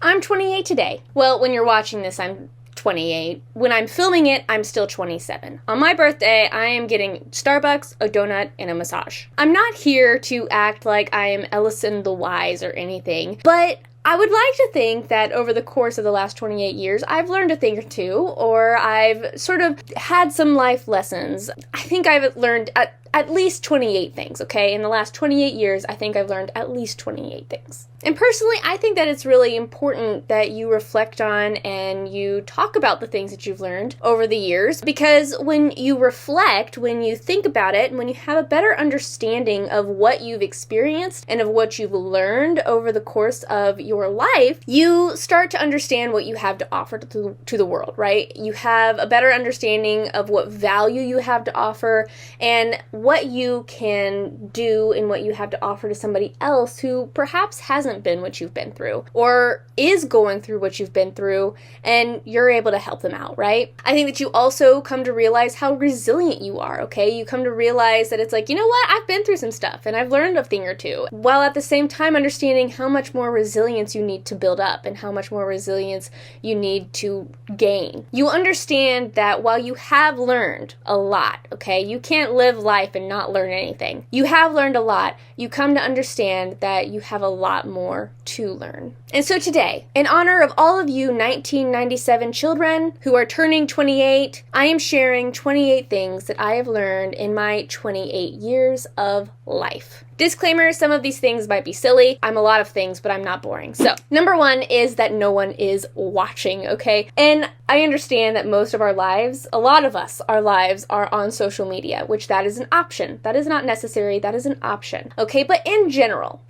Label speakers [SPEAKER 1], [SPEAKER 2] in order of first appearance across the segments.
[SPEAKER 1] I'm 28 today. Well, when you're watching this, I'm 28. When I'm filming it, I'm still 27. On my birthday, I am getting Starbucks, a donut, and a massage. I'm not here to act like I am Ellison the Wise or anything, but I would like to think that over the course of the last 28 years, I've learned a thing or two, or I've sort of had some life lessons. I think I've learned at least 28 things, okay? In the last 28 years, I think I've learned at least 28 things. And personally, I think that it's really important that you reflect on and you talk about the things that you've learned over the years, because when you reflect, when you think about it, and when you have a better understanding of what you've experienced and of what you've learned over the course of your life, you start to understand what you have to offer to the world, right? You have a better understanding of what value you have to offer and what you can do and what you have to offer to somebody else who perhaps hasn't been what you've been through or is going through what you've been through, and you're able to help them out, right? I think that you also come to realize how resilient you are, okay? You come to realize that it's like, you know what? I've been through some stuff and I've learned a thing or two, while at the same time understanding how much more resilience you need to build up and how much more resilience you need to gain. You understand that while you have learned a lot, okay, you can't live life and not learn anything. You have learned a lot. You come to understand that you have a lot more to learn. And so today, in honor of all of you 1997 children who are turning 28, I am sharing 28 things that I have learned in my 28 years of life. Disclaimer, some of these things might be silly. I'm a lot of things, but I'm not boring. So, number one is that no one is watching, okay? And I understand that most of our lives, a lot of us, our lives are on social media, which that is an option. That is not necessary. That is an option, okay? But in general,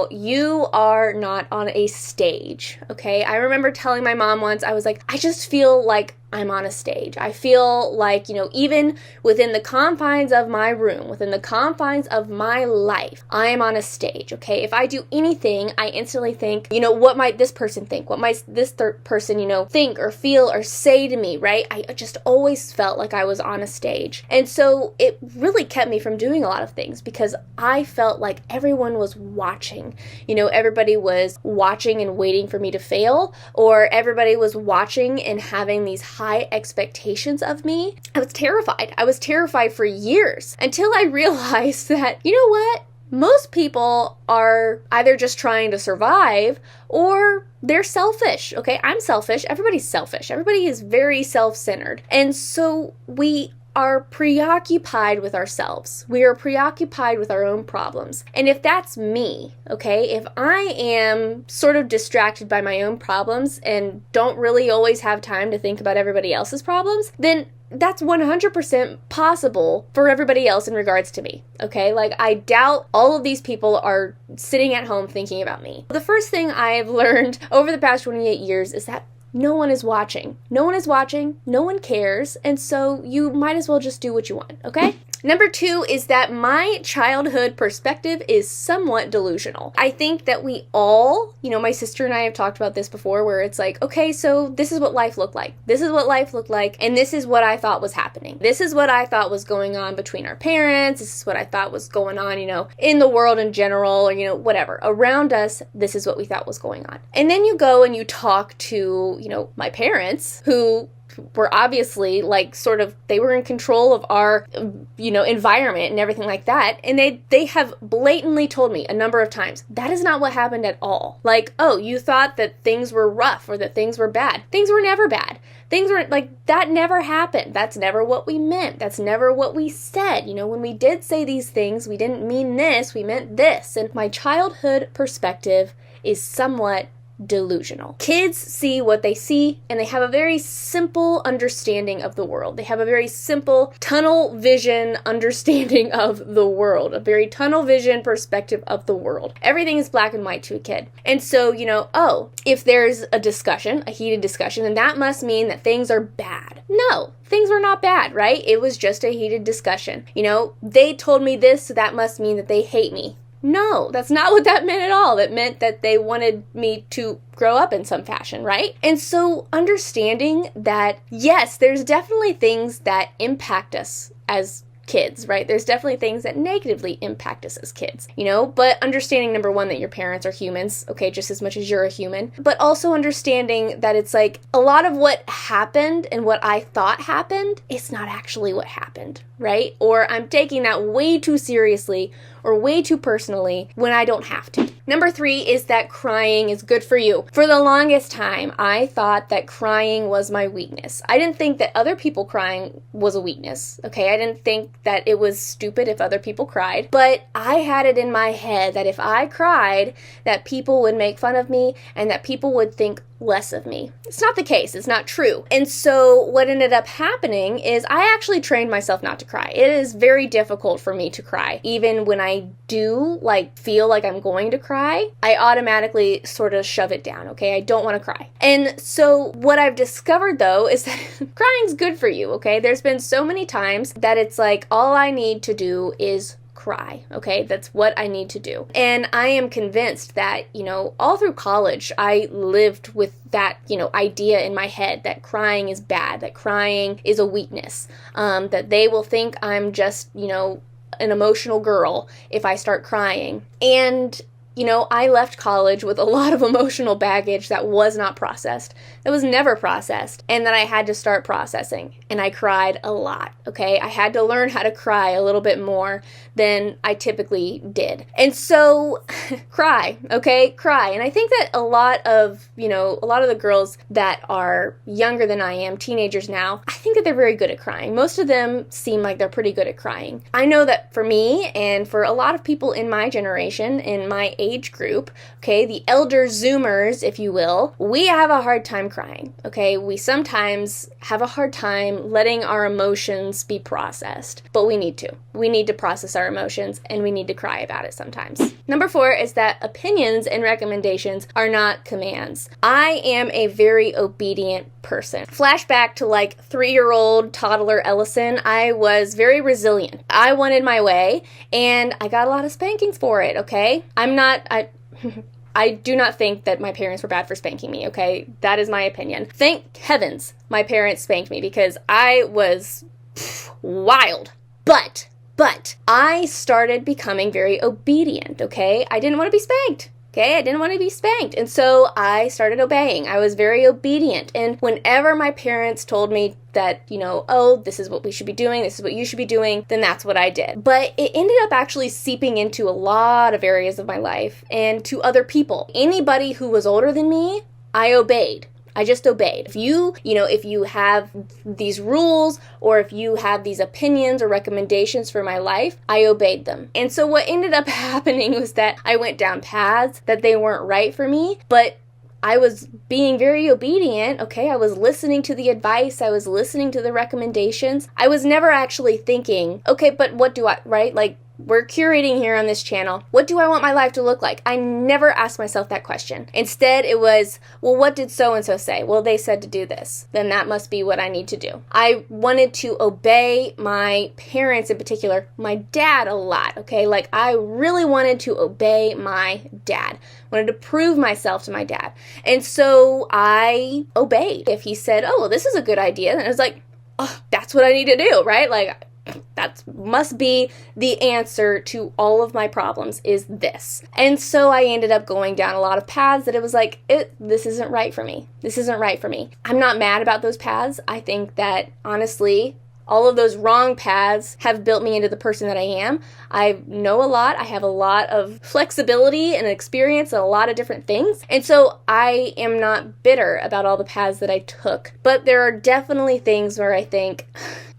[SPEAKER 1] you are not on a stage, okay? I remember telling my mom once, I was like, I just feel like I'm on a stage. I feel like, even within the confines of my room, within the confines of my life, I am on a stage, okay? If I do anything, I instantly think, what might this person think? What might this person, think or feel or say to me, right? I just always felt like I was on a stage. And so it really kept me from doing a lot of things because I felt like everyone was watching. Everybody was watching and waiting for me to fail, or everybody was watching and having these high expectations of me. I was terrified. I was terrified for years until I realized that, most people are either just trying to survive or they're selfish, okay? I'm selfish. Everybody's selfish. Everybody is very self-centered. And so we are preoccupied with ourselves. We are preoccupied with our own problems. And if that's me, okay, if I am sort of distracted by my own problems and don't really always have time to think about everybody else's problems, then that's 100% possible for everybody else in regards to me, okay? Like, I doubt all of these people are sitting at home thinking about me. The first thing I've learned over the past 28 years is that no one is watching. No one is watching. No one cares. And so you might as well just do what you want, okay? Number two is that my childhood perspective is somewhat delusional. I think that we all, my sister and I have talked about this before, where it's like, okay, so this is what life looked like. This is what life looked like, and this is what I thought was happening. This is what I thought was going on between our parents. This is what I thought was going on, in the world in general, or, whatever. Around us, this is what we thought was going on. And then you go and you talk to, my parents, who were obviously they were in control of our, environment and everything like that. And they have blatantly told me a number of times, that is not what happened at all. Like, oh, you thought that things were rough or that things were bad. Things were never bad. Things were that never happened. That's never what we meant. That's never what we said. When we did say these things, we didn't mean this, we meant this. And my childhood perspective is somewhat delusional. Kids see what they see, and they have a very simple understanding of the world. They have a very simple tunnel vision understanding of the world, a very tunnel vision perspective of the world. Everything is black and white to a kid. And so, if there's a discussion, a heated discussion, then that must mean that things are bad. No, things were not bad, right? It was just a heated discussion. They told me this, so that must mean that they hate me. No, that's not what that meant at all. It meant that they wanted me to grow up in some fashion, right? And so understanding that, yes, there's definitely things that impact us as kids, right? There's definitely things that negatively impact us as kids, but understanding, number one, that your parents are humans, okay, just as much as you're a human, but also understanding that it's like a lot of what happened and what I thought happened, it's not actually what happened, right? Or I'm taking that way too seriously or way too personally when I don't have to. Number 3 is that crying is good for you. For the longest time, I thought that crying was my weakness. I didn't think that other people crying was a weakness, okay? I didn't think that it was stupid if other people cried, but I had it in my head that if I cried, that people would make fun of me and that people would think less of me. It's not the case. It's not true. And so what ended up happening is I actually trained myself not to cry. It is very difficult for me to cry. Even when I do feel like I'm going to cry, I automatically sort of shove it down, okay? I don't want to cry. And so what I've discovered though is that crying's good for you, okay? There's been so many times that it's like all I need to do is cry, okay? That's what I need to do. And I am convinced that, all through college, I lived with that, idea in my head that crying is bad, that crying is a weakness, that they will think I'm just, an emotional girl if I start crying. And I left college with a lot of emotional baggage that was not processed, that was never processed, and that I had to start processing. And I cried a lot, okay? I had to learn how to cry a little bit more than I typically did. And so, cry, okay? Cry. And I think that a lot of the girls that are younger than I am, teenagers now, I think that they're very good at crying. Most of them seem like they're pretty good at crying. I know that for me and for a lot of people in my generation, in my age group, okay, the elder Zoomers, if you will, we have a hard time crying, okay? We sometimes have a hard time letting our emotions be processed, but we need to. We need to process our emotions and we need to cry about it sometimes. Number 4 is that opinions and recommendations are not commands. I am a very obedient person. Flashback to 3-year-old toddler Ellison, I was very resilient. I wanted my way and I got a lot of spankings for it, okay? I do not think that my parents were bad for spanking me, okay? That is my opinion. Thank heavens my parents spanked me because I was wild. But I started becoming very obedient, okay? I didn't want to be spanked. Okay, I didn't want to be spanked. And so I started obeying. I was very obedient. And whenever my parents told me that, this is what we should be doing, this is what you should be doing, then that's what I did. But it ended up actually seeping into a lot of areas of my life and to other people. Anybody who was older than me, I obeyed. I just obeyed. If you have these rules or if you have these opinions or recommendations for my life, I obeyed them. And so what ended up happening was that I went down paths that they weren't right for me, but I was being very obedient, okay? I was listening to the advice. I was listening to the recommendations. I was never actually thinking, okay, but what do I, right? We're curating here on this channel. What do I want my life to look like? I never asked myself that question. Instead, it was, well, what did so-and-so say? Well, they said to do this. Then that must be what I need to do. I wanted to obey my parents in particular, my dad a lot, okay? I really wanted to obey my dad. Wanted to prove myself to my dad. And so I obeyed. If he said, oh, well, this is a good idea, then I was like, oh, that's what I need to do, right? That must be the answer to all of my problems is this. And so I ended up going down a lot of paths that it was this isn't right for me. This isn't right for me. I'm not mad about those paths. I think that honestly, all of those wrong paths have built me into the person that I am. I know a lot. I have a lot of flexibility and experience in a lot of different things. And so I am not bitter about all the paths that I took. But there are definitely things where I think,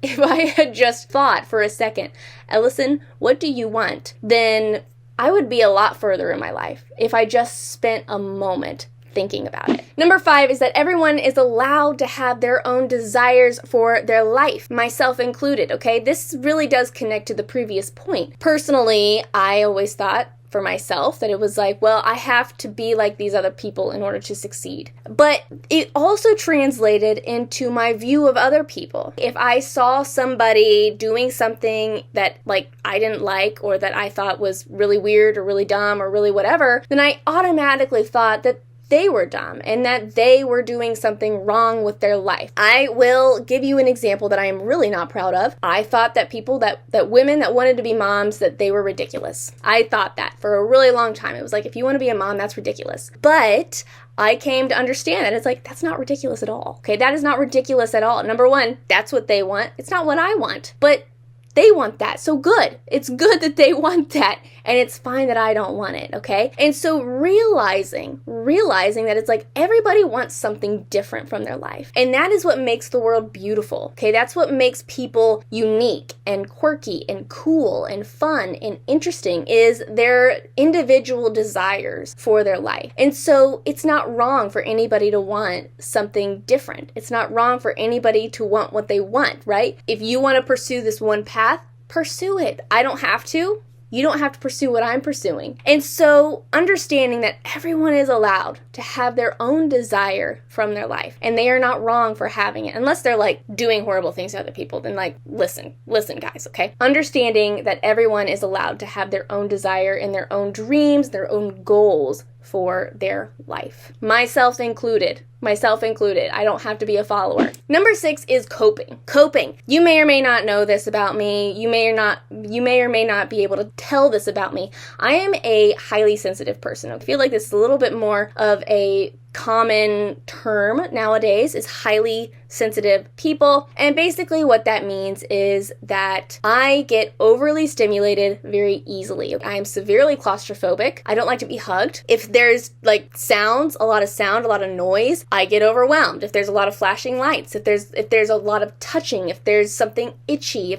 [SPEAKER 1] if I had just thought for a second, Ellison, what do you want? Then I would be a lot further in my life if I just spent a moment thinking about it. Number 5 is that everyone is allowed to have their own desires for their life, myself included, okay? This really does connect to the previous point. Personally, I always thought for myself that it was I have to be like these other people in order to succeed. But it also translated into my view of other people. If I saw somebody doing something that I didn't like or that I thought was really weird or really dumb or really whatever, then I automatically thought that they were dumb and that they were doing something wrong with their life. I will give you an example that I am really not proud of. I thought that people that women that wanted to be moms, that they were ridiculous. I thought that for a really long time. It was like, if you want to be a mom, that's ridiculous. But I came to understand that it's like, that's not ridiculous at all. Okay, that is not ridiculous at all. Number one, that's what they want. It's not what I want, but they want that. So good. It's good that they want that. And it's fine that I don't want it, okay? And so realizing that it's like everybody wants something different from their life. And that is what makes the world beautiful, okay? That's what makes people unique and quirky and cool and fun and interesting, is their individual desires for their life. And so it's not wrong for anybody to want something different. It's not wrong for anybody to want what they want, right? If you want to pursue this one path, pursue it. I don't have to. You don't have to pursue what I'm pursuing. And so understanding that everyone is allowed to have their own desire from their life, and they are not wrong for having it, unless they're like doing horrible things to other people. Then like, listen guys, okay? Understanding that everyone is allowed to have their own desire and their own dreams, their own goals for their life. Myself included. I don't have to be a follower. Number 6 is coping. Coping. You may or may not know this about me. You may or may not be able to tell this about me. I am a highly sensitive person. I feel like this is a little bit more of a common term nowadays, is highly sensitive people. And basically what that means is that I get overly stimulated very easily. I am severely claustrophobic. I don't like to be hugged. If there's like a lot of noise, I get overwhelmed. If there's a lot of flashing lights, if there's a lot of touching, if there's something itchy,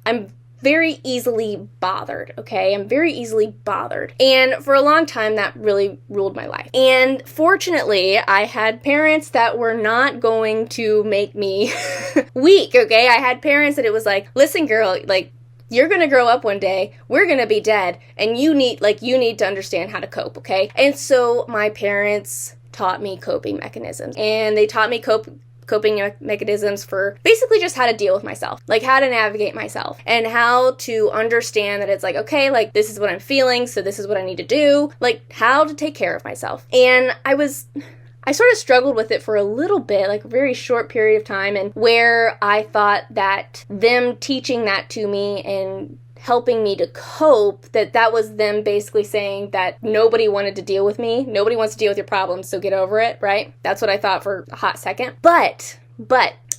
[SPEAKER 1] I'm very easily bothered, okay? I'm very easily bothered. And for a long time, that really ruled my life. And fortunately, I had parents that were not going to make me weak, okay? I had parents that it was like, listen, girl, like, you're going to grow up one day, we're going to be dead, and you need to understand how to cope, okay? And so my parents taught me coping mechanisms, and they taught me coping mechanisms for basically just how to deal with myself, like how to navigate myself and how to understand that it's like, okay, like this is what I'm feeling, so this is what I need to do, like how to take care of myself. And I sort of struggled with it for a little bit, like a very short period of time, and where I thought that them teaching that to me and helping me to cope, that was them basically saying that nobody wanted to deal with me. Nobody wants to deal with your problems, so get over it, right? That's what I thought for a hot second. But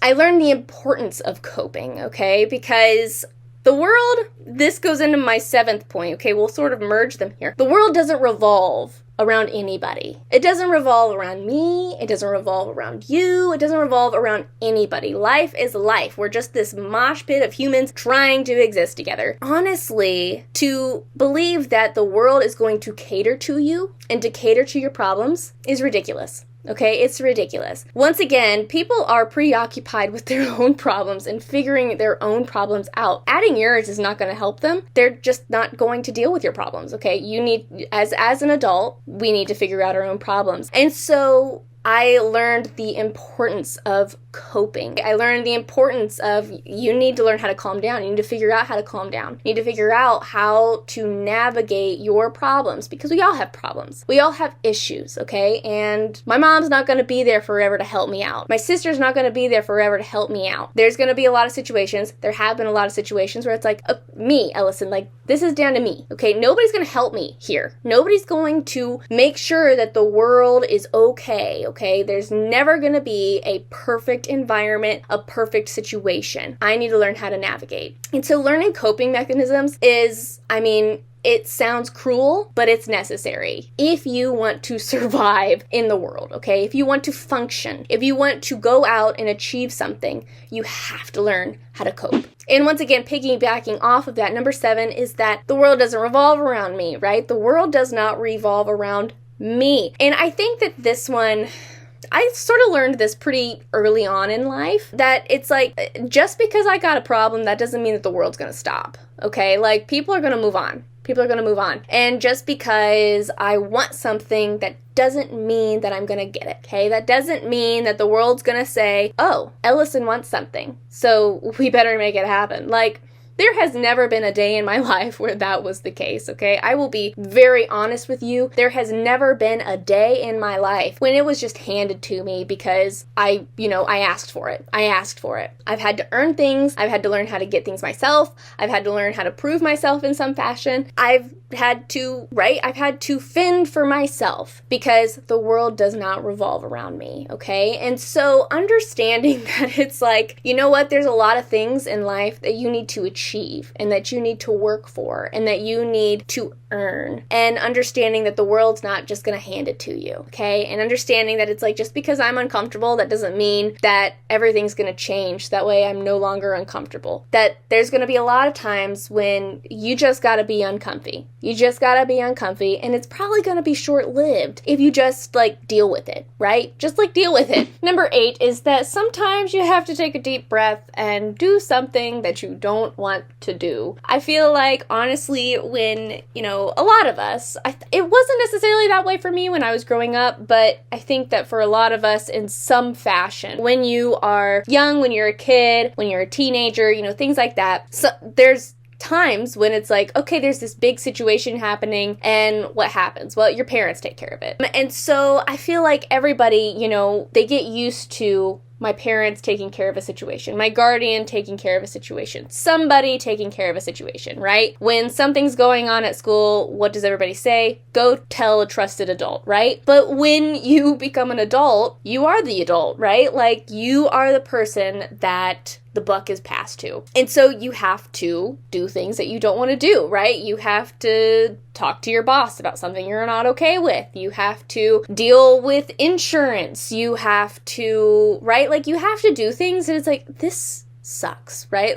[SPEAKER 1] I learned the importance of coping, okay? Because the world, this goes into my 7th point, okay? We'll sort of merge them here. The world doesn't revolve around anybody. It doesn't revolve around me. It doesn't revolve around you. It doesn't revolve around anybody. Life is life. We're just this mosh pit of humans trying to exist together. Honestly, to believe that the world is going to cater to you and to cater to your problems is ridiculous. Okay, it's ridiculous. Once again, people are preoccupied with their own problems and figuring their own problems out. Adding yours is not going to help them. They're just not going to deal with your problems, okay? You need, as an adult, we need to figure out our own problems. And so I learned the importance of coping. I learned the importance of you need to learn how to calm down. You need to figure out how to calm down. You need to figure out how to navigate your problems, because we all have problems. We all have issues, okay? And my mom's not going to be there forever to help me out. My sister's not going to be there forever to help me out. There's going to be a lot of situations. There have been a lot of situations where it's like, me, Ellison, like, this is down to me, okay? Nobody's going to help me here. Nobody's going to make sure that the world is okay? There's never going to be a perfect environment, a perfect situation. I need to learn how to navigate. And so learning coping mechanisms is, it sounds cruel, but it's necessary if you want to survive in the world, okay? If you want to function, if you want to go out and achieve something, you have to learn how to cope. And once again, piggybacking off of that, number 7 is that the world doesn't revolve around me, right? The world does not revolve around me. And I think that this one, I sort of learned this pretty early on in life, that it's like, just because I got a problem, that doesn't mean that the world's going to stop, okay? Like, people are going to move on. And just because I want something, that doesn't mean that I'm going to get it, okay? That doesn't mean that the world's going to say, oh, Ellison wants something, so we better make it happen. Like, There has never been a day in my life where that was the case, okay? I will be very honest with you. There has never been a day in my life when it was just handed to me because I asked for it. I asked for it. I've had to earn things. I've had to learn how to get things myself. I've had to learn how to prove myself in some fashion. I've had to fend for myself because the world does not revolve around me, okay? And so understanding that it's like, you know what, there's a lot of things in life that you need to achieve and that you need to work for and that you need to earn, and understanding that the world's not just going to hand it to you, okay? And understanding that it's like, just because I'm uncomfortable, that doesn't mean that everything's going to change. That way I'm no longer uncomfortable. That there's going to be a lot of times when you just got to be uncomfy. You just got to be uncomfy, and it's probably going to be short-lived if you just deal with it, right? Just deal with it. Number 8 is that sometimes you have to take a deep breath and do something that you don't want to do. I feel like, honestly, when, a lot of us, it wasn't necessarily that way for me when I was growing up, but I think that for a lot of us in some fashion, when you are young, when you're a kid, when you're a teenager, things like that, so there's times when it's like, okay, there's this big situation happening, and what happens? Well, your parents take care of it. And so I feel like everybody, they get used to my parents taking care of a situation, my guardian taking care of a situation, somebody taking care of a situation, right? When something's going on at school, what does everybody say? Go tell a trusted adult, right? But when you become an adult, you are the adult, right? You are the person that the buck is passed to. And so you have to do things that you don't want to do, right? You have to talk to your boss about something you're not okay with. You have to deal with insurance. You have to, right? You have to do things, and it's like, this sucks, right?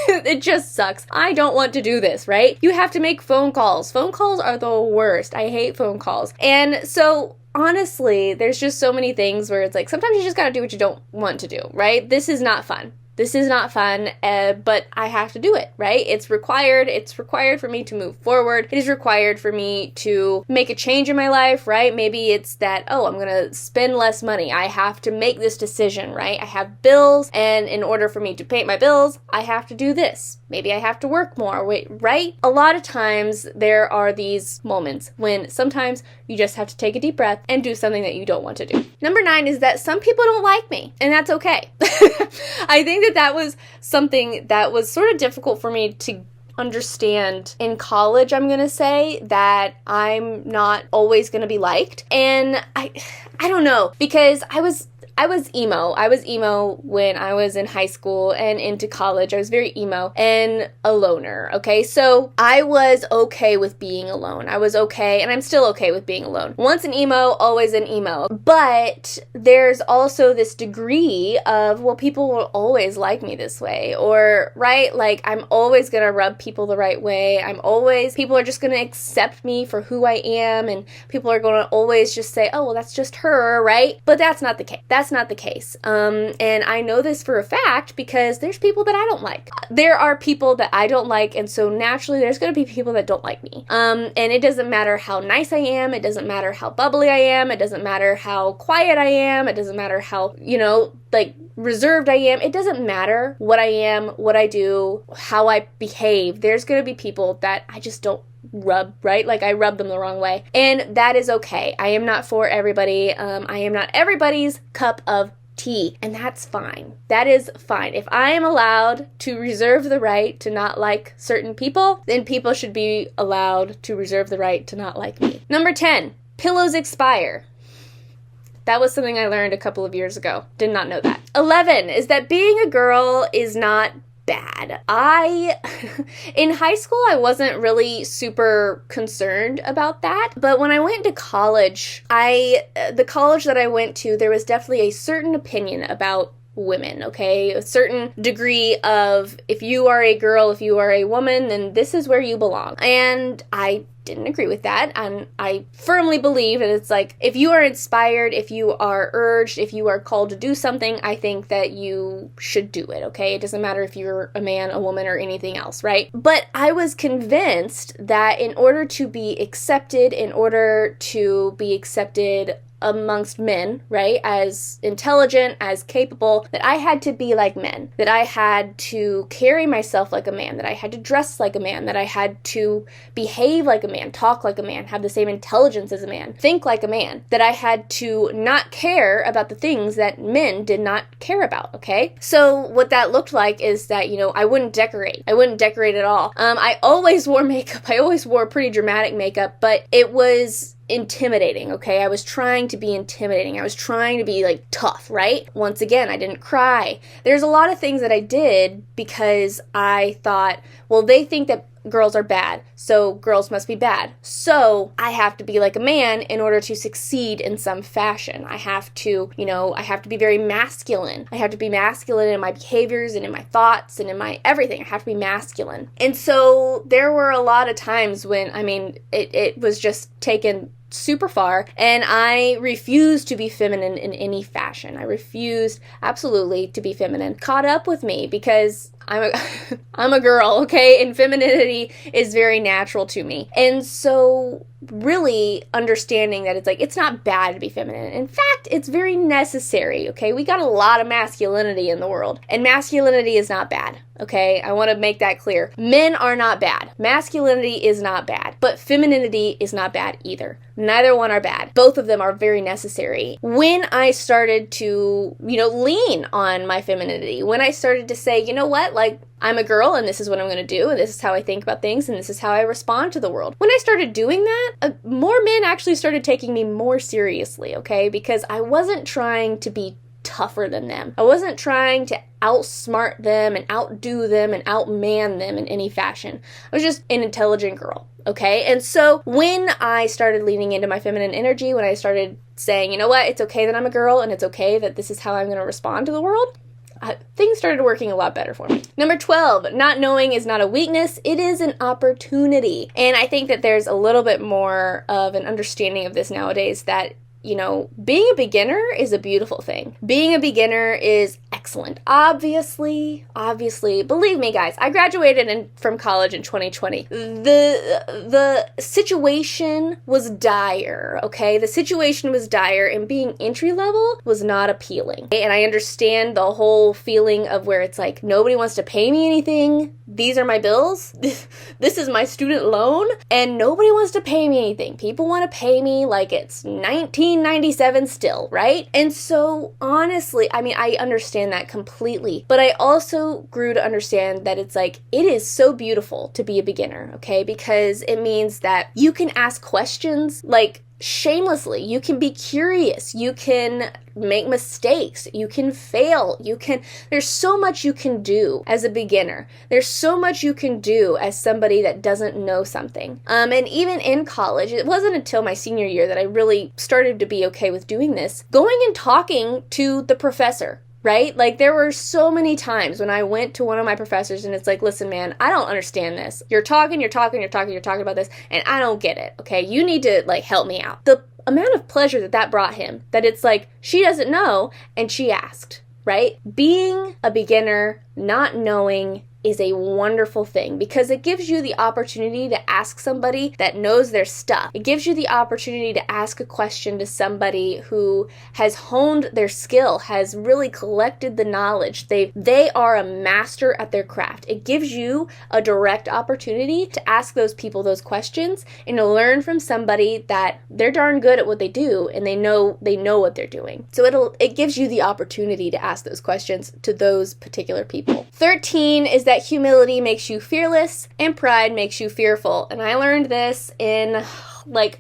[SPEAKER 1] It just sucks. I don't want to do this, right? You have to make phone calls. Phone calls are the worst. I hate phone calls. And so honestly, there's just so many things where it's like, sometimes you just gotta do what you don't want to do, right? This is not fun. This is not fun, but I have to do it, right? It's required. It's required for me to move forward. It is required for me to make a change in my life, right? Maybe it's that, I'm going to spend less money. I have to make this decision, right? I have bills, and in order for me to pay my bills, I have to do this. Maybe I have to work more, right? A lot of times there are these moments when sometimes you just have to take a deep breath and do something that you don't want to do. Number 9 is that some people don't like me, and that's okay. I think that was something that was sort of difficult for me to understand in college. I'm gonna say that I'm not always gonna be liked, and I don't know, because I was emo. I was emo when I was in high school and into college. I was very emo and a loner, okay? So I was okay with being alone. I was okay, and I'm still okay with being alone. Once an emo, always an emo. But there's also this degree of, well, people will always like me this way, or, right? I'm always gonna rub people the right way. People are just gonna accept me for who I am, and people are gonna always just say, oh, well, that's just her, right? But that's not the case. That's not the case. And I know this for a fact because there's people that I don't like. There are people that I don't like, and so naturally there's going to be people that don't like me. And it doesn't matter how nice I am. It doesn't matter how bubbly I am. It doesn't matter how quiet I am. It doesn't matter how, reserved I am. It doesn't matter what I am, what I do, how I behave. There's going to be people that I just don't rub, right? I rub them the wrong way. And that is okay. I am not for everybody. I am not everybody's cup of tea. And that's fine. That is fine. If I am allowed to reserve the right to not like certain people, then people should be allowed to reserve the right to not like me. Number 10, pillows expire. That was something I learned a couple of years ago. Did not know that. 11 is that being a girl is not bad. In high school, I wasn't really super concerned about that. But when I went to college, the college that I went to, there was definitely a certain opinion about women, okay? A certain degree of, if you are a girl, if you are a woman, then this is where you belong. And I didn't agree with that, and I firmly believe that it's if you are inspired, if you are urged, if you are called to do something, I think that you should do it, okay? It doesn't matter if you're a man, a woman, or anything else, right? But I was convinced that in order to be accepted amongst men, right? As intelligent, as capable, that I had to be like men, that I had to carry myself like a man, that I had to dress like a man, that I had to behave like a man, talk like a man, have the same intelligence as a man, think like a man, that I had to not care about the things that men did not care about, okay? So what that looked like is that, I wouldn't decorate. I wouldn't decorate at all. I always wore makeup. I always wore pretty dramatic makeup, but it was intimidating, okay? I was trying to be intimidating. I was trying to be like tough, right? Once again, I didn't cry. There's a lot of things that I did because I thought, well, they think that girls are bad, so girls must be bad. So I have to be like a man in order to succeed in some fashion. I have to, I have to be very masculine. I have to be masculine in my behaviors and in my thoughts and in my everything. I have to be masculine. And so there were a lot of times when, it was just taken super far, and I refused to be feminine in any fashion. I refused absolutely to be feminine. Caught up with me because I'm a girl, okay? And femininity is very natural to me. And so really understanding that it's not bad to be feminine. In fact, it's very necessary, okay? We got a lot of masculinity in the world, and masculinity is not bad, okay? I want to make that clear. Men are not bad. Masculinity is not bad, but femininity is not bad either. Neither one are bad. Both of them are very necessary. When I started to, lean on my femininity, when I started to say, you know what, I'm a girl and this is what I'm going to do and this is how I think about things and this is how I respond to the world. When I started doing that, more men actually started taking me more seriously, okay? Because I wasn't trying to be tougher than them. I wasn't trying to outsmart them and outdo them and outman them in any fashion. I was just an intelligent girl, okay? And so when I started leaning into my feminine energy, when I started saying, you know what, it's okay that I'm a girl and it's okay that this is how I'm going to respond to the world, things started working a lot better for me. Number 12, not knowing is not a weakness, it is an opportunity. And I think that there's a little bit more of an understanding of this nowadays that, being a beginner is a beautiful thing. Being a beginner is excellent. Obviously, believe me guys, I graduated from college in 2020. The situation was dire, okay? The situation was dire, and being entry level was not appealing. And I understand the whole feeling of where it's like, nobody wants to pay me anything. These are my bills. This is my student loan, and nobody wants to pay me anything. People want to pay me like it's 1997 still, right? And so honestly, I understand that completely, but I also grew to understand that it's like, it is so beautiful to be a beginner, okay? Because it means that you can ask questions shamelessly. You can be curious. You can make mistakes. You can fail. There's so much you can do as a beginner. There's so much you can do as somebody that doesn't know something. And even in college, it wasn't until my senior year that I really started to be okay with doing this. Going and talking to the professor, right? There were so many times when I went to one of my professors and it's like, listen, man, I don't understand this. You're talking about this, and I don't get it, okay? You need to, help me out. The amount of pleasure that brought him, that it's like, she doesn't know, and she asked, right? Being a beginner, not knowing, is a wonderful thing because it gives you the opportunity to ask somebody that knows their stuff. It gives you the opportunity to ask a question to somebody who has honed their skill, has really collected the knowledge. They are a master at their craft. It gives you a direct opportunity to ask those people those questions and to learn from somebody that they're darn good at what they do and they know what they're doing. So it gives you the opportunity to ask those questions to those particular people. 13 is that humility makes you fearless and pride makes you fearful. And I learned this in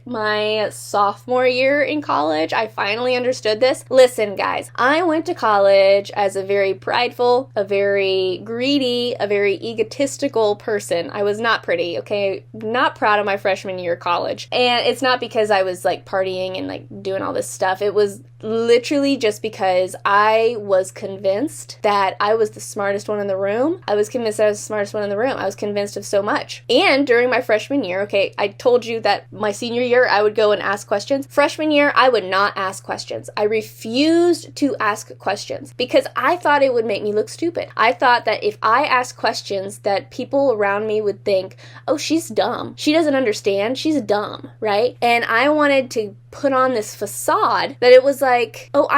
[SPEAKER 1] my sophomore year in college. I finally understood this. Listen, guys, I went to college as a very prideful, a very greedy, a very egotistical person. I was not pretty, okay? Not proud of my freshman year of college. And it's not because I was partying and doing all this stuff. It was literally just because I was convinced that I was the smartest one in the room. I was convinced I was the smartest one in the room. I was convinced of so much. And during my freshman year, okay, I told you that my senior year, I would go and ask questions. Freshman year, I would not ask questions. I refused to ask questions because I thought it would make me look stupid. I thought that if I asked questions that people around me would think, oh, she's dumb. She doesn't understand. She's dumb, right? And I wanted to put on this facade that it was like, oh,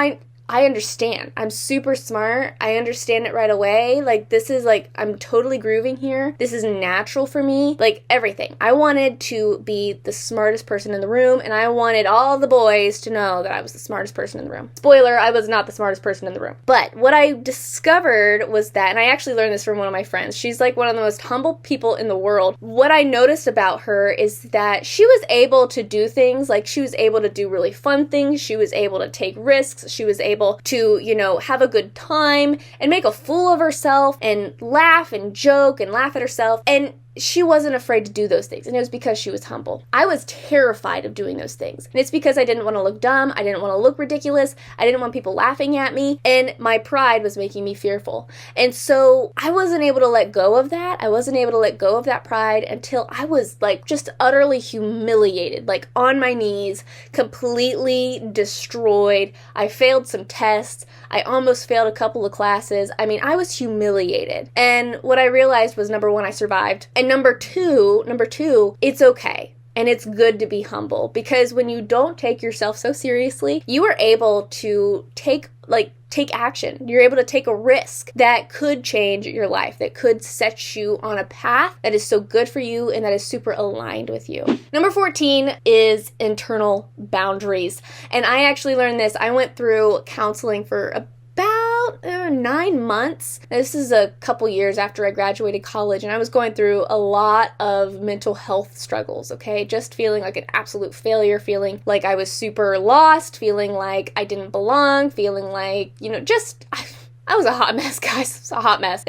[SPEAKER 1] I understand. I'm super smart. I understand it right away. Like, this is like, I'm totally grooving here. This is natural for me. Like, everything. I wanted to be the smartest person in the room, and I wanted all the boys to know that I was the smartest person in the room. Spoiler, I was not the smartest person in the room. But what I discovered was that, and I actually learned this from one of my friends. She's like one of the most humble people in the world. What I noticed about her is that she was able to do things, like she was able to do really fun things. She was able to take risks. She was able to, have a good time and make a fool of herself and laugh and joke and laugh at herself. And she wasn't afraid to do those things, and it was because she was humble. I was terrified of doing those things, and it's because I didn't want to look dumb, I didn't want to look ridiculous, I didn't want people laughing at me, and my pride was making me fearful. And so I wasn't able to let go of that. I wasn't able to let go of that pride until I was like just utterly humiliated, like on my knees, completely destroyed. I failed some tests. I almost failed a couple of classes. I mean, I was humiliated. And what I realized was, number one, I survived. And number two, it's okay. And it's good to be humble, because when you don't take yourself so seriously, you are able to take action. You're able to take a risk that could change your life, that could set you on a path that is so good for you and that is super aligned with you. Number 14 is internal boundaries. And I actually learned this. I went through counseling for about 9 months. This is a couple years after I graduated college, and I was going through a lot of mental health struggles, okay? Just feeling like an absolute failure, feeling like I was super lost, feeling like I didn't belong, feeling like, I was a hot mess, guys. I was a hot mess.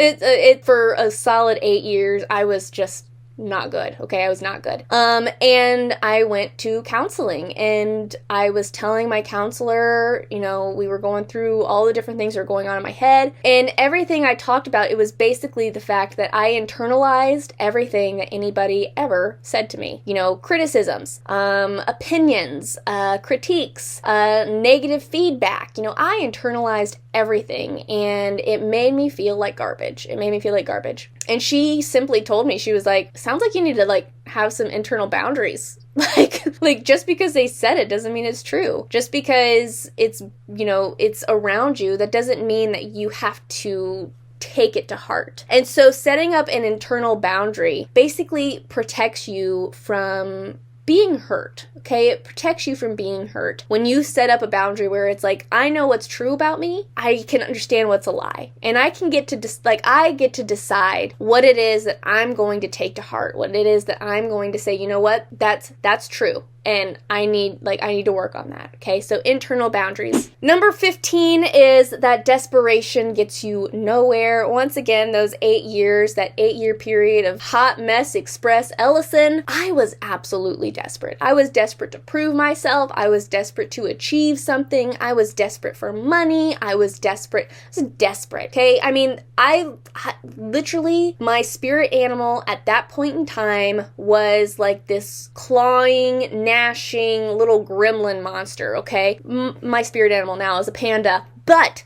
[SPEAKER 1] For a solid 8 years, I was just not good. Okay, I was not good. And I went to counseling, and I was telling my counselor, we were going through all the different things that were going on in my head, and everything I talked about, it was basically the fact that I internalized everything that anybody ever said to me. Criticisms, opinions, critiques, negative feedback. I internalized everything, and it made me feel like garbage. And she simply told me, she was like, sounds like you need to have some internal boundaries. Like just because they said it doesn't mean it's true. Just because it's around you, that doesn't mean that you have to take it to heart. And so setting up an internal boundary basically protects you from being hurt, okay? It protects you from being hurt. When you set up a boundary where it's like, I know what's true about me, I can understand what's a lie. And I can get to I get to decide what it is that I'm going to take to heart, what it is that I'm going to say, you know what, that's true. And I need to work on that, okay? So internal boundaries. Number 15 is that desperation gets you nowhere. Once again, those 8 years, that 8-year period of hot mess express Ellison, I was absolutely desperate. I was desperate to prove myself. I was desperate to achieve something. I was desperate for money. I was desperate, okay? I mean, I literally, my spirit animal at that point in time was like this clawing, gnashing little gremlin monster, okay? My spirit animal now is a panda, but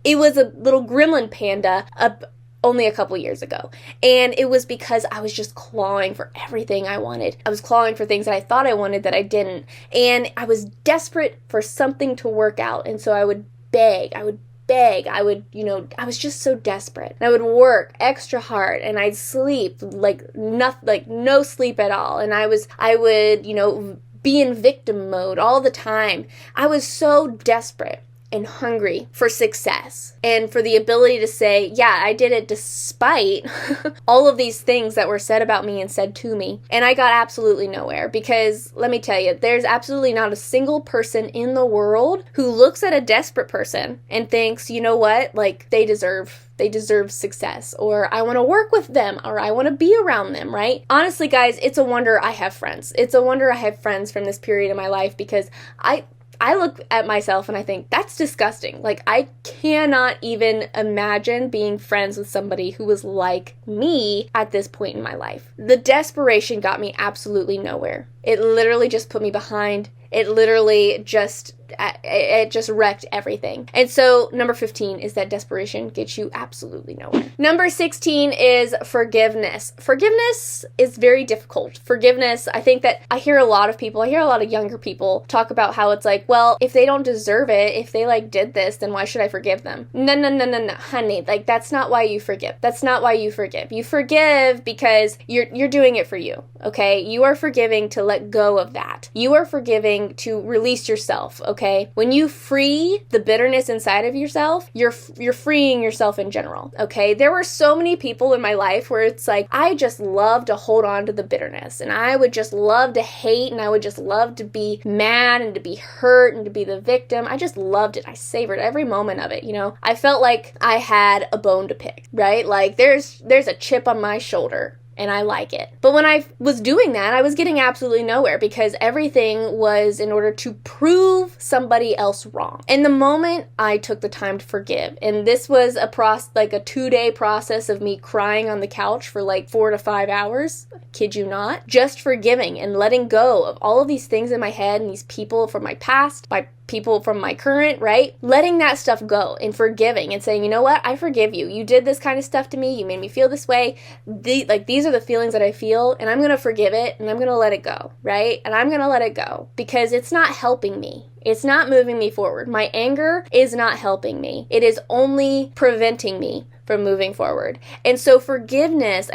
[SPEAKER 1] it was a little gremlin panda only a couple years ago. And it was because I was just clawing for everything I wanted. I was clawing for things that I thought I wanted that I didn't. And I was desperate for something to work out. And so I would beg, I was just so desperate. And I would work extra hard, and I'd sleep no sleep at all. And I would, be in victim mode all the time. I was so desperate and hungry for success and for the ability to say, yeah, I did it despite all of these things that were said about me and said to me. And I got absolutely nowhere, because let me tell you, there's absolutely not a single person in the world who looks at a desperate person and thinks, you know what, they deserve success, or I want to work with them, or I want to be around them, right? Honestly, guys, it's a wonder I have friends. It's a wonder I have friends from this period of my life, because I look at myself and I think, that's disgusting. Like, I cannot even imagine being friends with somebody who was like me at this point in my life. The desperation got me absolutely nowhere. It literally just put me behind. It literally just wrecked everything. And so number 15 is that desperation gets you absolutely nowhere. Number 16 is forgiveness. Forgiveness is very difficult. Forgiveness, I think that I hear a lot of younger people talk about how it's like, well, if they don't deserve it, if they like did this, then why should I forgive them? No, honey. Like, that's not why you forgive. That's not why you forgive. You forgive because you're doing it for you, okay? You are forgiving to let go of that. You are forgiving to release yourself, okay? When you free the bitterness inside of yourself, you're freeing yourself in general, okay? There were so many people in my life where it's like, I just love to hold on to the bitterness, and I would just love to hate, and I would just love to be mad and to be hurt and to be the victim. I just loved it. I savored every moment of it, you know? I felt like I had a bone to pick, right? Like, there's a chip on my shoulder, and I like it. But when I was doing that, I was getting absolutely nowhere because everything was in order to prove somebody else wrong. And the moment I took the time to forgive, and this was a 2-day process of me crying on the couch for like 4 to 5 hours, kid you not, just forgiving and letting go of all of these things in my head and these people from my past, people from my current, right? Letting that stuff go and forgiving and saying, you know what? I forgive you. You did this kind of stuff to me. You made me feel this way. These are the feelings that I feel, and I'm going to forgive it, and I'm going to let it go, right? And I'm going to let it go because it's not helping me. It's not moving me forward. My anger is not helping me. It is only preventing me from moving forward. And so forgiveness,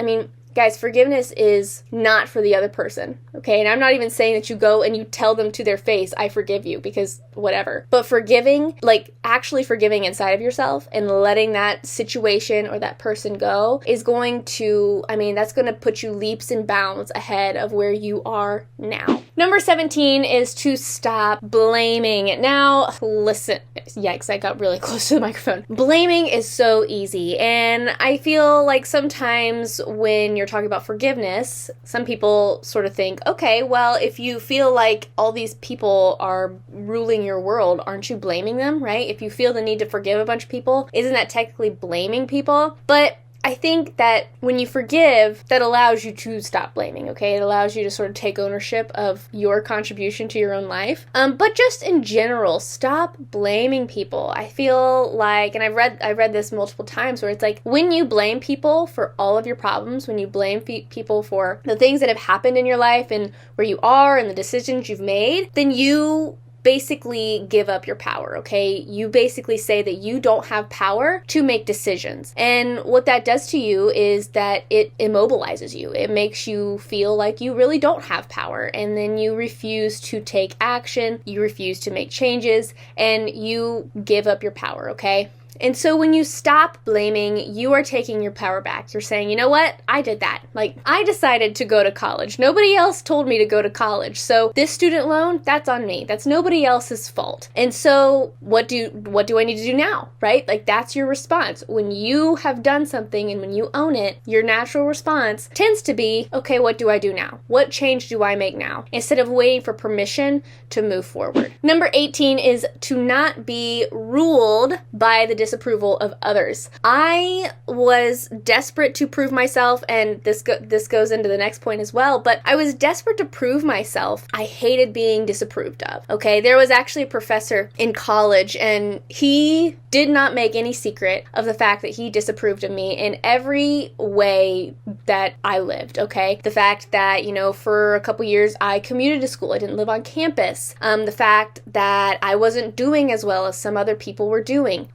[SPEAKER 1] guys, forgiveness is not for the other person, okay? And I'm not even saying that you go and you tell them to their face, I forgive you, because whatever. But forgiving, like actually forgiving inside of yourself and letting that situation or that person go is going to, that's going to put you leaps and bounds ahead of where you are now. Number 17 is to stop blaming. Now, listen, yikes, I got really close to the microphone. Blaming is so easy, and I feel like sometimes when you're talking about forgiveness, some people sort of think, okay, well, if you feel like all these people are ruling your world, aren't you blaming them, right? If you feel the need to forgive a bunch of people, isn't that technically blaming people? But I think that when you forgive, that allows you to stop blaming, okay? It allows you to sort of take ownership of your contribution to your own life. But just in general, stop blaming people. I feel like, and I've read this multiple times, where it's like, when you blame people for all of your problems, when you blame people for the things that have happened in your life and where you are and the decisions you've made, then you basically give up your power, okay? You basically say that you don't have power to make decisions. And what that does to you is that it immobilizes you. It makes you feel like you really don't have power. And then you refuse to take action, you refuse to make changes, and you give up your power, okay? And so when you stop blaming, you are taking your power back. You're saying, you know what? I did that. Like, I decided to go to college. Nobody else told me to go to college. So this student loan, that's on me. That's nobody else's fault. And so what do I need to do now, right? Like, that's your response. When you have done something and when you own it, your natural response tends to be, okay, what do I do now? What change do I make now? Instead of waiting for permission to move forward. Number 18 is to not be ruled by the disapproval of others. I was desperate to prove myself, and this goes into the next point as well, but I was desperate to prove myself. I hated being disapproved of, okay? There was actually a professor in college, and he did not make any secret of the fact that he disapproved of me in every way that I lived, okay? The fact that, for a couple years I commuted to school. I didn't live on campus. The fact that I wasn't doing as well as some other people were doing.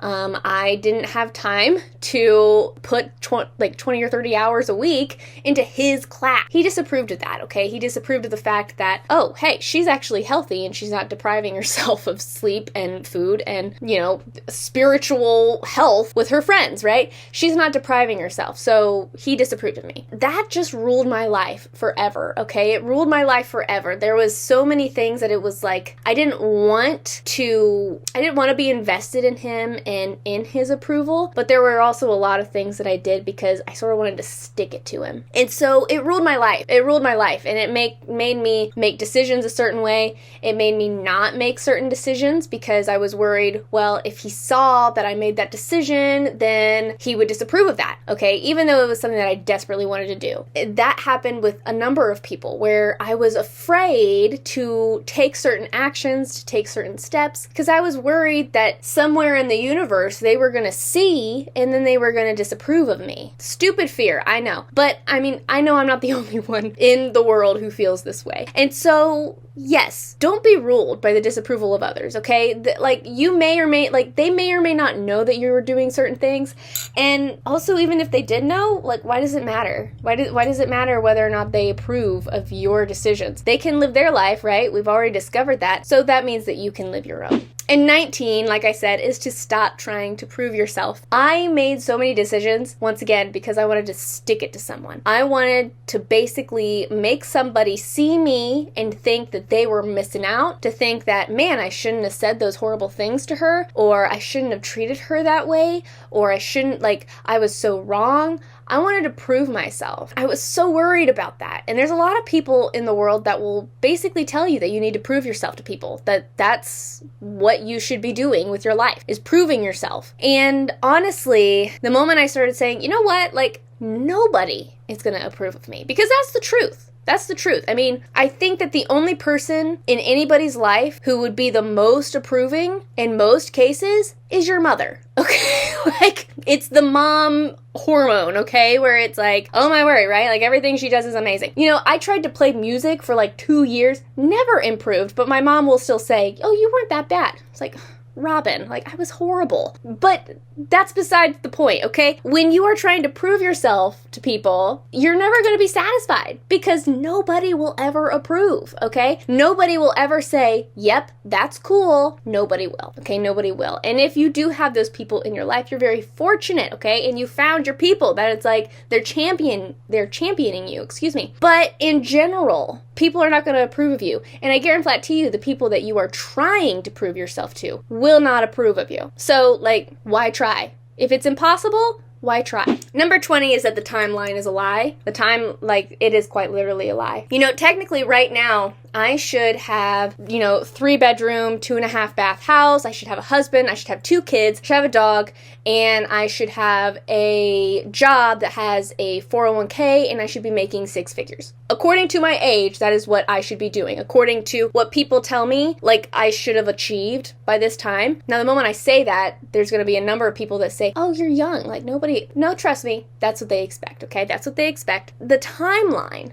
[SPEAKER 1] I didn't have time to put 20 or 30 hours a week into his class. He disapproved of that, okay? He disapproved of the fact that, oh, hey, she's actually healthy and she's not depriving herself of sleep and food and, spiritual health with her friends, right? She's not depriving herself. So he disapproved of me. That just ruled my life forever, okay? It ruled my life forever. There was so many things that it was like, I didn't want to be invested in him and in his approval, but there were also a lot of things that I did because I sort of wanted to stick it to him. And so it ruled my life. It ruled my life, and it made me make decisions a certain way. It made me not make certain decisions because I was worried, well, if he saw that I made that decision, then he would disapprove of that, okay? Even though it was something that I desperately wanted to do. That happened with a number of people where I was afraid to take certain actions, to take certain steps, because I was worried that somewhere in the universe they were going to see and then they were going to disapprove of me. Stupid fear, I know. But I mean, I know I'm not the only one in the world who feels this way. And so, yes, don't be ruled by the disapproval of others, okay? They may or may not know that you were doing certain things. And also, even if they did know, why does it matter? Why does it matter whether or not they approve of your decisions? They can live their life, right? We've already discovered that. So that means that you can live your own. And 19, like I said, is to stop trying to prove yourself. I made so many decisions, once again, because I wanted to stick it to someone. I wanted to basically make somebody see me and think that they were missing out, to think that, man, I shouldn't have said those horrible things to her, or I shouldn't have treated her that way, or I was so wrong. I wanted to prove myself. I was so worried about that. And there's a lot of people in the world that will basically tell you that you need to prove yourself to people, that that's what you should be doing with your life, is proving yourself. And honestly, the moment I started saying, you know what, nobody is going to approve of me, because that's the truth. That's the truth. I mean, I think that the only person in anybody's life who would be the most approving in most cases is your mother. Okay? It's the mom hormone, okay? Where it's oh my word, right? Everything she does is amazing. I tried to play music for 2 years, never improved, but my mom will still say, oh, you weren't that bad. It's Robin, I was horrible. But that's besides the point, okay? When you are trying to prove yourself to people, you're never going to be satisfied because nobody will ever approve, okay? Nobody will ever say, yep, that's cool. Nobody will, okay? Nobody will. And if you do have those people in your life, you're very fortunate, okay? And you found your people that it's they're championing you, But in general, people are not going to approve of you. And I guarantee you, the people that you are trying to prove yourself to will not approve of you. So, why try? If it's impossible, why try? Number 20 is that the timeline is a lie. It is quite literally a lie. Technically right now, I should have, 3-bedroom, 2.5-bath house. I should have a husband. I should have 2 kids. I should have a dog. And I should have a job that has a 401k, and I should be making 6 figures. According to my age, that is what I should be doing. According to what people tell me, I should have achieved by this time. Now, the moment I say that, there's going to be a number of people that say, oh, you're young. No, trust me. That's what they expect, okay? That's what they expect. The timeline,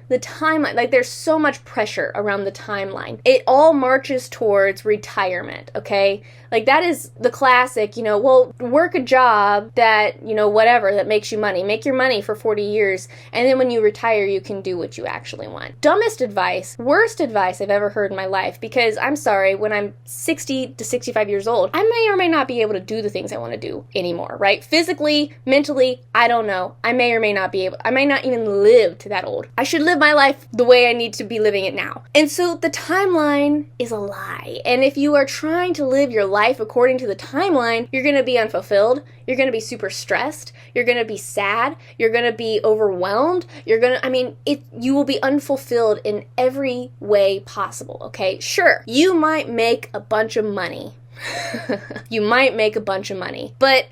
[SPEAKER 1] there's so much pressure around the timeline. It all marches towards retirement, okay? That is the classic, work a job that, whatever, that makes you money. Make your money for 40 years, and then when you retire, you can do what you actually want. Dumbest advice, worst advice I've ever heard in my life, because I'm sorry, when I'm 60 to 65 years old, I may or may not be able to do the things I want to do anymore, right? Physically, mentally, I don't know. I may or may not be able, I may not even live to that old. I should live my life the way I need to be living it now. And so the timeline is a lie. And if you are trying to live your life according to the timeline, you're going to be unfulfilled. You're going to be super stressed. You're going to be sad. You're going to be overwhelmed. You will be unfulfilled in every way possible, okay? Sure, you might make a bunch of money. But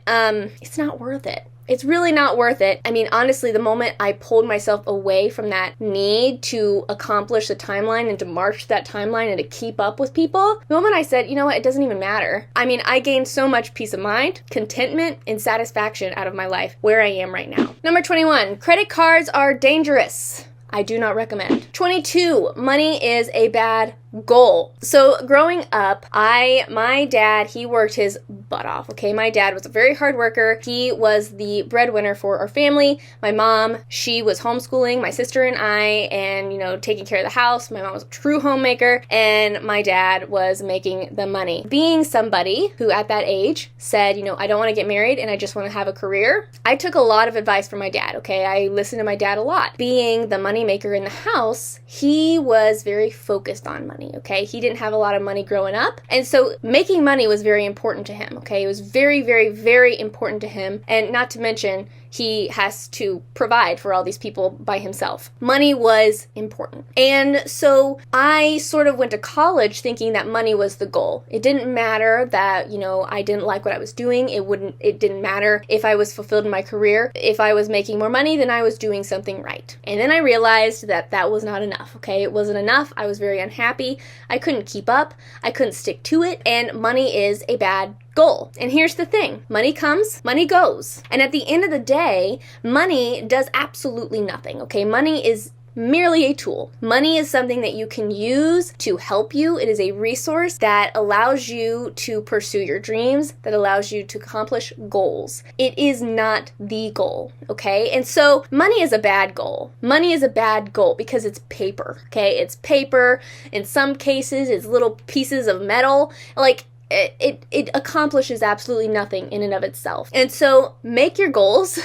[SPEAKER 1] it's not worth it. It's really not worth it. Honestly, the moment I pulled myself away from that need to accomplish the timeline and to march that timeline and to keep up with people, the moment I said, you know what, it doesn't even matter. I gained so much peace of mind, contentment, and satisfaction out of my life where I am right now. Number 21, credit cards are dangerous. I do not recommend. 22, money is a bad goal. So growing up, my dad, he worked his butt off, okay? My dad was a very hard worker. He was the breadwinner for our family. My mom, she was homeschooling my sister and I, and, taking care of the house. My mom was a true homemaker, and my dad was making the money. Being somebody who at that age said, I don't want to get married and I just want to have a career, I took a lot of advice from my dad, okay? I listened to my dad a lot. Being the money maker in the house, he was very focused on money. Okay, he didn't have a lot of money growing up, and so making money was very important to him. okay? It was very, very, very important to him, and not to mention, he has to provide for all these people by himself. Money was important. And so I sort of went to college thinking that money was the goal. It didn't matter that, I didn't like what I was doing. It didn't matter if I was fulfilled in my career. If I was making more money, then I was doing something right. And then I realized that that was not enough, okay? It wasn't enough. I was very unhappy. I couldn't keep up. I couldn't stick to it. And money is a bad goal. And here's the thing. Money comes, money goes. And at the end of the day, money does absolutely nothing, okay? Money is merely a tool. Money is something that you can use to help you. It is a resource that allows you to pursue your dreams, that allows you to accomplish goals. It is not the goal, okay? And so money is a bad goal. Money is a bad goal because it's paper, okay? It's paper. In some cases, it's little pieces of metal. Like, it accomplishes absolutely nothing in and of itself. And so make your goals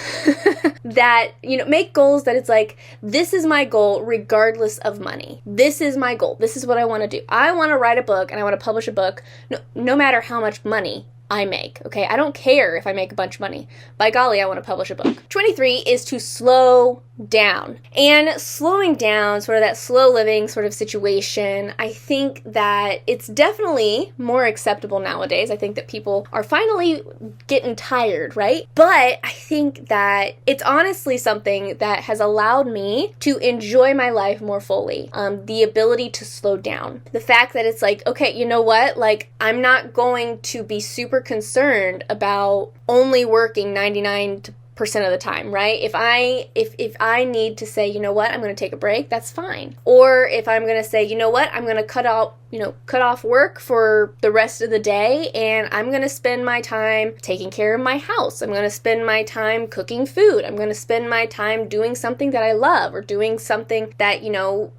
[SPEAKER 1] make goals that it's like, this is my goal regardless of money. This is my goal. This is what I want to do. I want to write a book and I want to publish a book no matter how much money I make, okay? I don't care if I make a bunch of money. By golly, I want to publish a book. 23 is to slow down. And slowing down, sort of that slow living sort of situation, I think that it's definitely more acceptable nowadays. I think that people are finally getting tired, right? But I think that it's honestly something that has allowed me to enjoy my life more fully. The ability to slow down. The fact that it's like, okay, you know what? Like, I'm not going to be super concerned about only working 99% of the time, right? If I need to say, you know what, I'm going to take a break, that's fine. Or if I'm going to say, you know what, I'm going to cut off work for the rest of the day and I'm going to spend my time taking care of my house. I'm going to spend my time cooking food. I'm going to spend my time doing something that I love or doing something that,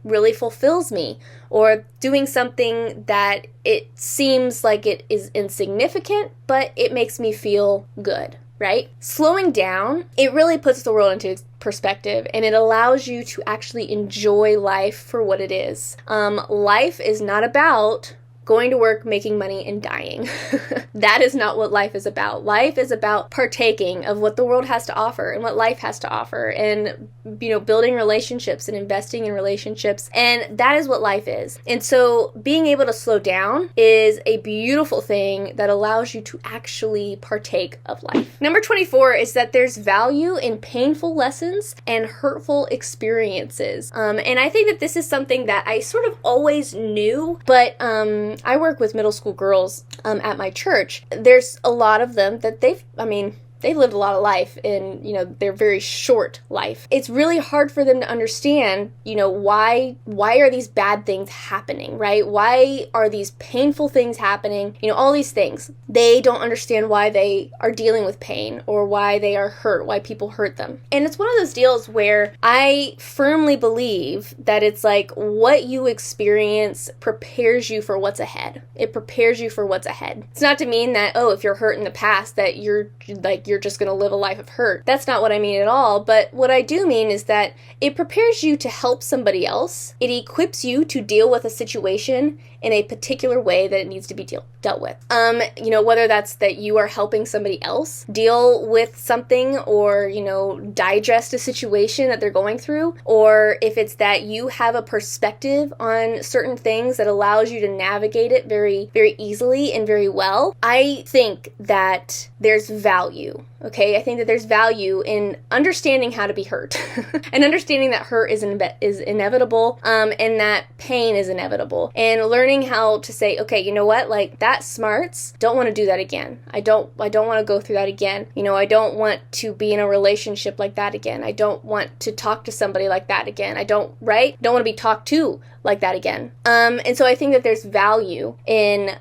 [SPEAKER 1] really fulfills me, or doing something that it seems like it is insignificant, but it makes me feel good. Right? Slowing down, it really puts the world into perspective and it allows you to actually enjoy life for what it is. Life is not about going to work, making money, and dying. That is not what life is about. Life is about partaking of what the world has to offer and what life has to offer, and building relationships and investing in relationships, and that is what life is. And so being able to slow down is a beautiful thing that allows you to actually partake of life. Number 24 is that there's value in painful lessons and hurtful experiences. And I think that this is something that I sort of always knew, but I work with middle school girls at my church. There's a lot of them that they've lived a lot of life in, their very short life. It's really hard for them to understand, why are these bad things happening, right? Why are these painful things happening? All these things. They don't understand why they are dealing with pain or why they are hurt, why people hurt them. And it's one of those deals where I firmly believe that it's like what you experience prepares you for what's ahead. It prepares you for what's ahead. It's not to mean that, if you're hurt in the past, that you're just going to live a life of hurt. That's not what I mean at all. But what I do mean is that it prepares you to help somebody else. It equips you to deal with a situation in a particular way that it needs to be dealt with. Whether that's that you are helping somebody else deal with something or, digest a situation that they're going through, or if it's that you have a perspective on certain things that allows you to navigate it very, very easily and very well. I think that there's value. Okay, I think that there's value in understanding how to be hurt and understanding that hurt is inevitable, and that pain is inevitable, and learning how to say, okay, you know what, like that smarts, don't want to do that again. I don't want to go through that again. I don't want to be in a relationship like that again. I don't want to talk to somebody like that again. Don't want to be talked to like that again. And so I think that there's value in,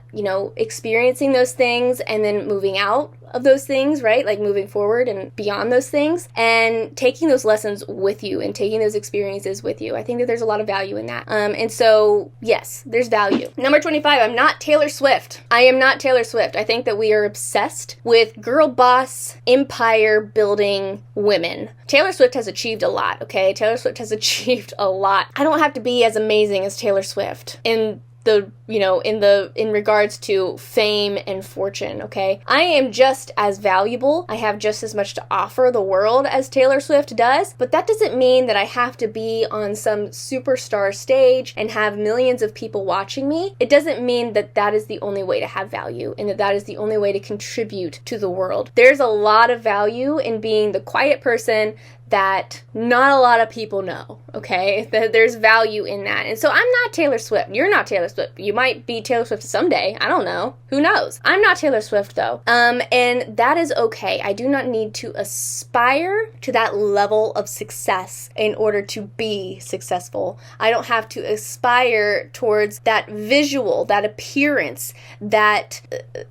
[SPEAKER 1] experiencing those things and then moving out of those things, right? Like moving forward and beyond those things and taking those lessons with you and taking those experiences with you. I think that there's a lot of value in that. And so, yes, there's value. Number 25, I'm not Taylor Swift. I am not Taylor Swift. I think that we are obsessed with girl boss, empire building women. Taylor Swift has achieved a lot, okay? Taylor Swift has achieved a lot. I don't have to be as amazing as Taylor Swift. And in regards to fame and fortune, okay? I am just as valuable. I have just as much to offer the world as Taylor Swift does, but that doesn't mean that I have to be on some superstar stage and have millions of people watching me. It doesn't mean that that is the only way to have value and that that is the only way to contribute to the world. There's a lot of value in being the quiet person that not a lot of people know, okay? There's value in that. And so I'm not Taylor Swift. You're not Taylor Swift. You might be Taylor Swift someday. I don't know. Who knows? I'm not Taylor Swift, though. And that is okay. I do not need to aspire to that level of success in order to be successful. I don't have to aspire towards that visual, that appearance, that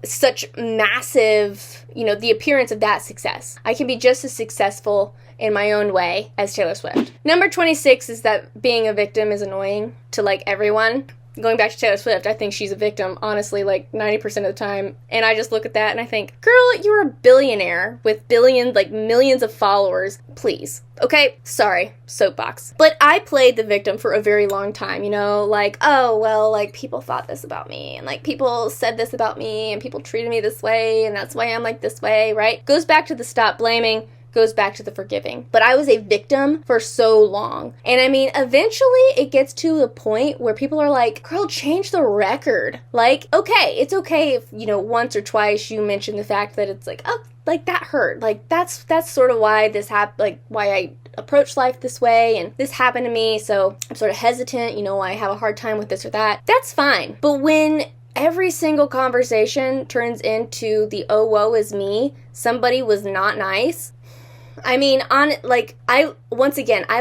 [SPEAKER 1] such massive, the appearance of that success. I can be just as successful in my own way as Taylor Swift. Number 26 is that being a victim is annoying to everyone. Going back to Taylor Swift, I think she's a victim, honestly, 90% of the time. And I just look at that and I think, girl, you're a billionaire with millions of followers. Please. Okay, sorry, soapbox. But I played the victim for a very long time, people thought this about me, and people said this about me, and people treated me this way, and that's why I'm this way, right? Goes back to the stop blaming, goes back to the forgiving. But I was a victim for so long. And eventually it gets to a point where people are like, girl, change the record. Okay, it's okay if, once or twice you mention the fact that it's that hurt. That's sort of why this happened, why I approach life this way, and this happened to me, so I'm sort of hesitant, I have a hard time with this or that. That's fine. But when every single conversation turns into the oh, woe is me, somebody was not nice, I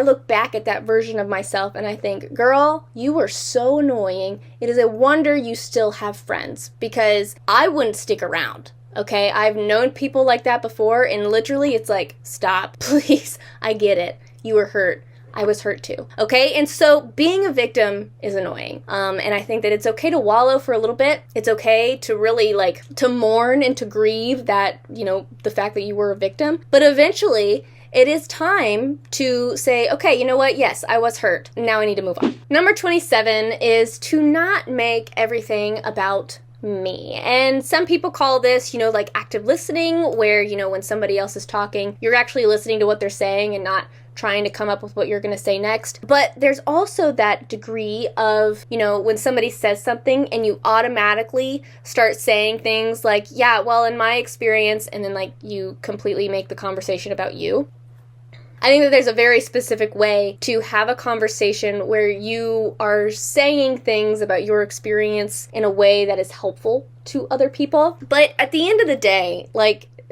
[SPEAKER 1] look back at that version of myself and I think, girl, you were so annoying. It is a wonder you still have friends, because I wouldn't stick around. Okay, I've known people like that before, and literally it's stop, please. I get it. You were hurt. I was hurt too. Okay, and so being a victim is annoying. And I think that it's okay to wallow for a little bit. It's okay to really to mourn and to grieve that, the fact that you were a victim. But eventually it is time to say, okay, you know what? Yes, I was hurt. Now I need to move on. Number 27 is to not make everything about me. And some people call this, active listening, where, when somebody else is talking, you're actually listening to what they're saying and not trying to come up with what you're going to say next. But there's also that degree of, when somebody says something and you automatically start saying things like, yeah, well, in my experience, and then you completely make the conversation about you. I think that there's a very specific way to have a conversation where you are saying things about your experience in a way that is helpful to other people. But at the end of the day,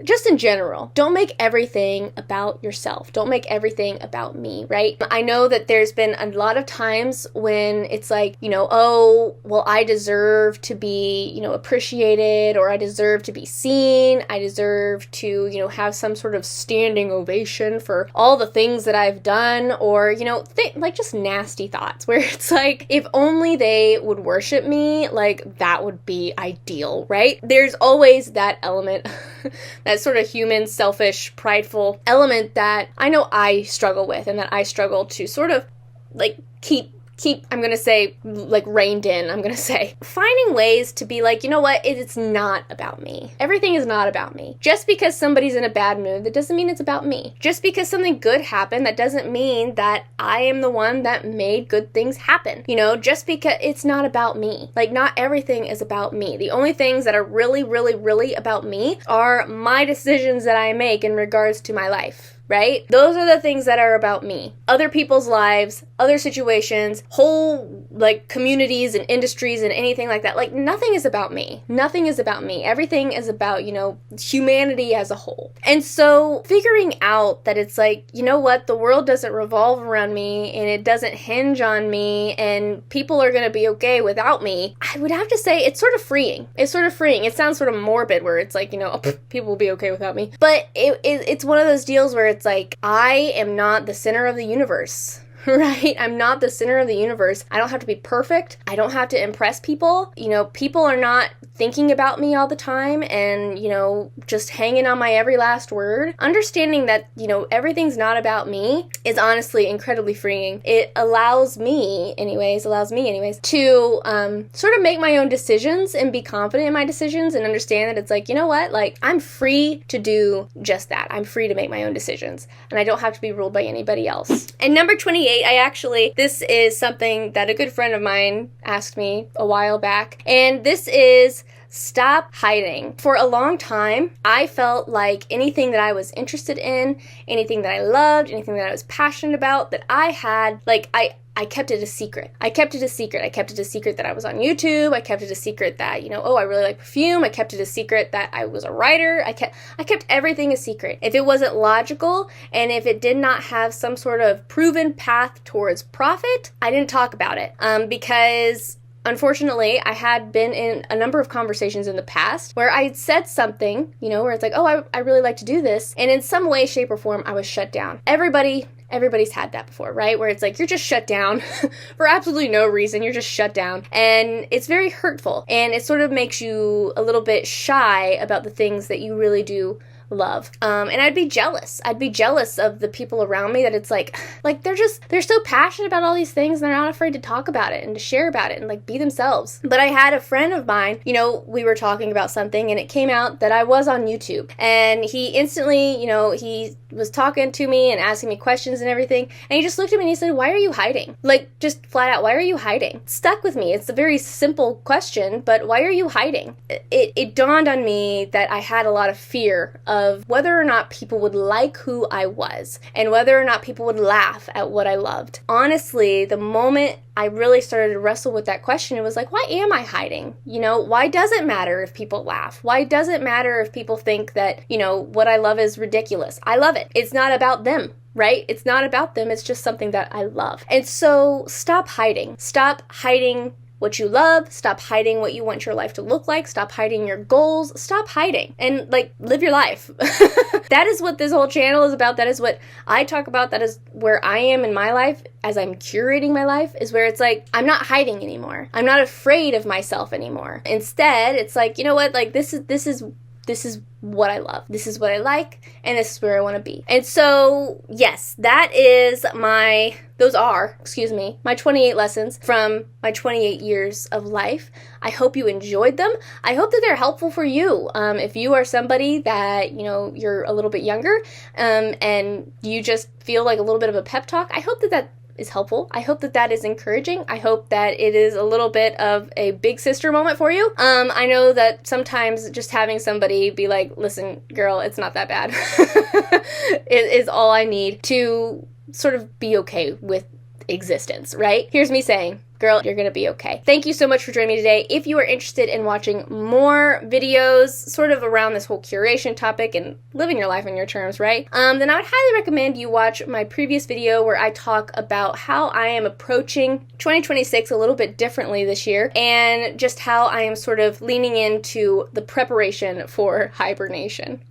[SPEAKER 1] just in general, don't make everything about yourself. Don't make everything about me, right? I know that there's been a lot of times when it's oh, well, I deserve to be, appreciated, or I deserve to be seen. I deserve to, have some sort of standing ovation for all the things that I've done, or, just nasty thoughts where it's if only they would worship me, that would be ideal, right? There's always that element that sort of human, selfish, prideful element that I know I struggle with, and that I struggle to sort of keep, I'm going to say, reined in, I'm going to say. Finding ways to be you know what, it's not about me. Everything is not about me. Just because somebody's in a bad mood, that doesn't mean it's about me. Just because something good happened, that doesn't mean that I am the one that made good things happen. Just because it's not about me. Not everything is about me. The only things that are really, really, really about me are my decisions that I make in regards to my life. Right? Those are the things that are about me. Other people's lives, other situations, whole communities and industries and anything like that. Nothing is about me. Nothing is about me. Everything is about, humanity as a whole. And so figuring out that it's you know what, the world doesn't revolve around me, and it doesn't hinge on me, and people are going to be okay without me, I would have to say it's sort of freeing. It's sort of freeing. It sounds sort of morbid where it's people will be okay without me. But it's one of those deals where it's I am not the center of the universe. right? I'm not the center of the universe. I don't have to be perfect. I don't have to impress people. You know, people are not thinking about me all the time and, you know, just hanging on my every last word. Understanding that, you know, everything's not about me is honestly incredibly freeing. It allows me anyways, to sort of make my own decisions and be confident in my decisions and understand that it's like, you know what, like, I'm free to do just that. I'm free to make my own decisions and I don't have to be ruled by anybody else. And number 28, this is something that a good friend of mine asked me a while back, and this is stop hiding. For a long time, I felt like anything that I was interested in, anything that I loved, anything that I was passionate about, that I had, like, I kept it a secret. I kept it a secret that I was on YouTube. I kept it a secret that, you know, oh, I really like perfume. I kept it a secret that I was a writer. I kept everything a secret. If it wasn't logical and if it did not have some sort of proven path towards profit, I didn't talk about it. Because unfortunately, I had been in a number of conversations in the past where I had said something, you know, where it's like, oh, I really like to do this. And in some way, shape, or form, I was shut down. Everybody's had that before, right? Where it's like, you're just shut down for absolutely no reason. You're just shut down. And it's very hurtful. And it sort of makes you a little bit shy about the things that you really do love. And I'd be jealous. I'd be jealous of the people around me that it's like they're so passionate about all these things and they're not afraid to talk about it and to share about it and like be themselves. But I had a friend of mine, you know, we were talking about something and it came out that I was on YouTube, and he instantly, you know, he was talking to me and asking me questions and everything, and he just looked at me and he said, why are you hiding? Like, just flat out, why are you hiding? It stuck with me. It's a very simple question, but why are you hiding? It dawned on me that I had a lot of fear of whether or not people would like who I was and whether or not people would laugh at what I loved. Honestly, the moment I really started to wrestle with that question, it was like, why am I hiding? You know, why does it matter if people laugh? Why does it matter if people think that, you know, what I love is ridiculous? I love it. It's not about them. Right? It's not about them. It's just something that I love. And so stop hiding. Stop hiding what you love. Stop hiding what you want your life to look like. Stop hiding your goals. Stop hiding and like live your life. That is what this whole channel is about. That is what I talk about. That is where I am in my life as I'm curating my life, is where it's like, I'm not hiding anymore. I'm not afraid of myself anymore. Instead, it's like, you know what? Like this is what I love. This is what I like, and this is where I want to be. And so, yes, those are my 28 lessons from my 28 years of life. I hope you enjoyed them. I hope that they're helpful for you. If you are somebody that, you know, you're a little bit younger, and you just feel like a little bit of a pep talk, I hope that is helpful. I hope that is encouraging. I hope that it is a little bit of a big sister moment for you. I know that sometimes just having somebody be like, listen, girl, it's not that bad. It is all I need to sort of be okay with existence, right? Here's me saying, girl, you're gonna be okay. Thank you so much for joining me today. If you are interested in watching more videos sort of around this whole curation topic and living your life on your terms, right? Then I would highly recommend you watch my previous video where I talk about how I am approaching 2026 a little bit differently this year, and just how I am sort of leaning into the preparation for hibernation.